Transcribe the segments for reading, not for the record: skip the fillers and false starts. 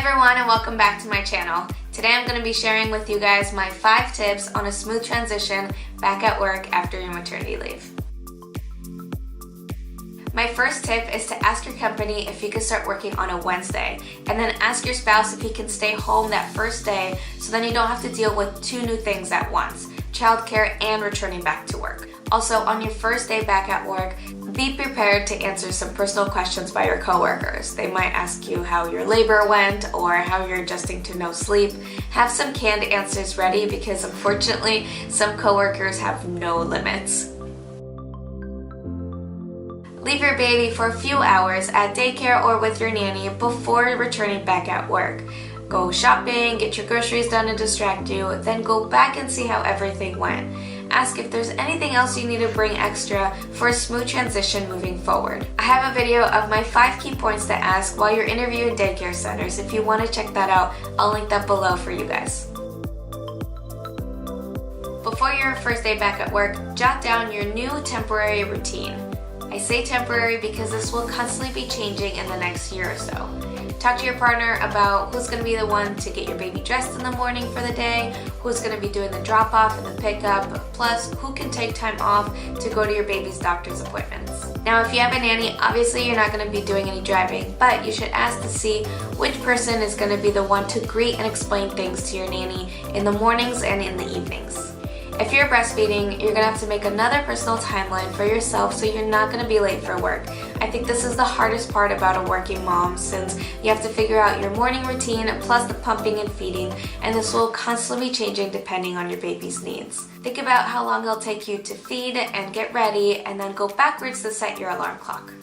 everyone, and welcome back to my channel. Today I'm going to be sharing with you guys my 5 tips on a smooth transition back at work after your maternity leave. My first tip is to ask your company if you can start working on a Wednesday, and then ask your spouse if he can stay home that first day so then you don't have to deal with 2 new things at once, childcare and returning back to work. Also, on your first day back at work, be prepared to answer some personal questions by your coworkers. They might ask you how your labor went or how you're adjusting to no sleep. Have some canned answers ready because unfortunately, some coworkers have no limits. Leave your baby for a few hours at daycare or with your nanny before returning back at work. Go shopping, get your groceries done and distract you, then go back and see how everything went. Ask if there's anything else you need to bring extra for a smooth transition moving forward. I have a video of my 5 key points to ask while you're interviewing daycare centers. If you want to check that out, I'll link that below for you guys. Before your first day back at work, jot down your new temporary routine. I say temporary because this will constantly be changing in the next year or so. Talk to your partner about who's going to be the one to get your baby dressed in the morning for the day, who's going to be doing the drop-off and the pickup, plus who can take time off to go to your baby's doctor's appointments. Now, if you have a nanny, obviously you're not going to be doing any driving, but you should ask to see which person is going to be the one to greet and explain things to your nanny in the mornings and in the evenings. If you're breastfeeding, you're going to have to make another personal timeline for yourself so you're not going to be late for work. I think this is the hardest part about a working mom since you have to figure out your morning routine plus the pumping and feeding, and this will constantly be changing depending on your baby's needs. Think about how long it'll take you to feed and get ready, and then go backwards to set your alarm clock.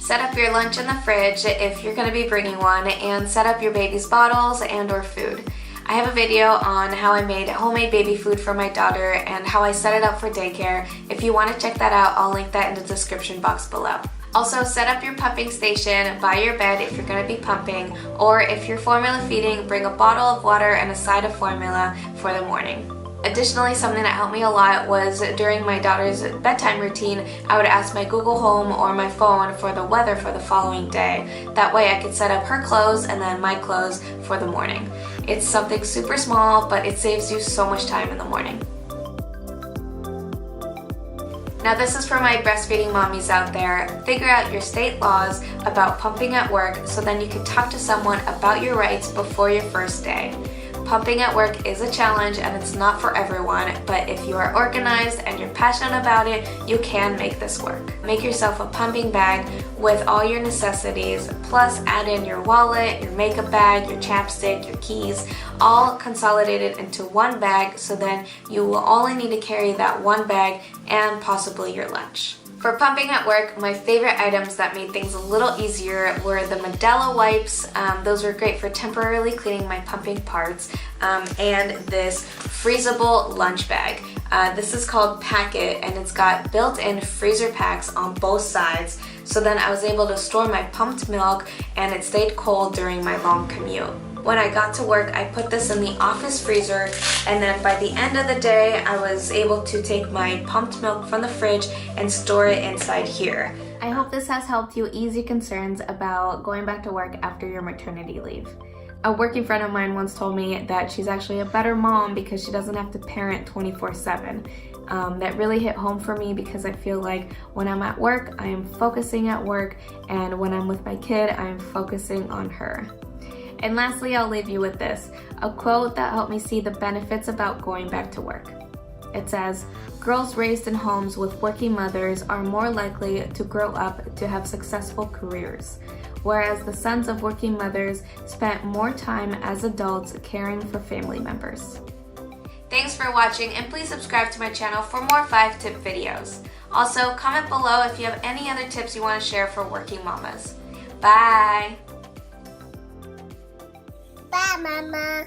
Set up your lunch in the fridge if you're going to be bringing one, and set up your baby's bottles and or food. I have a video on how I made homemade baby food for my daughter and how I set it up for daycare. If you want to check that out, I'll link that in the description box below. Also, set up your pumping station by your bed if you're going to be pumping, or if you're formula feeding, bring a bottle of water and a side of formula for the morning. Additionally, something that helped me a lot was during my daughter's bedtime routine, I would ask my Google Home or my phone for the weather for the following day. That way I could set up her clothes and then my clothes for the morning. It's something super small, but it saves you so much time in the morning. Now this is for my breastfeeding mommies out there. Figure out your state laws about pumping at work so then you can talk to someone about your rights before your first day. Pumping at work is a challenge and it's not for everyone, but if you are organized and you're passionate about it, you can make this work. Make yourself a pumping bag with all your necessities, plus add in your wallet, your makeup bag, your chapstick, your keys, all consolidated into one bag so then you will only need to carry that one bag and possibly your lunch. For pumping at work, my favorite items that made things a little easier were the Medela wipes. Those were great for temporarily cleaning my pumping parts, and this freezable lunch bag. This is called Packet, and it's got built-in freezer packs on both sides, so then I was able to store my pumped milk and it stayed cold during my long commute. When I got to work, I put this in the office freezer, and then by the end of the day, I was able to take my pumped milk from the fridge and store it inside here. I hope this has helped you ease your concerns about going back to work after your maternity leave. A working friend of mine once told me that she's actually a better mom because she doesn't have to parent 24/7. That really hit home for me because I feel like when I'm at work, I am focusing at work, and when I'm with my kid, I am focusing on her. And lastly, I'll leave you with this, a quote that helped me see the benefits about going back to work. It says, "Girls raised in homes with working mothers are more likely to grow up to have successful careers, whereas the sons of working mothers spent more time as adults caring for family members." Thanks for watching, and please subscribe to my channel for more 5-tip videos. Also, comment below if you have any other tips you want to share for working mamas. Bye! Bye, Mama.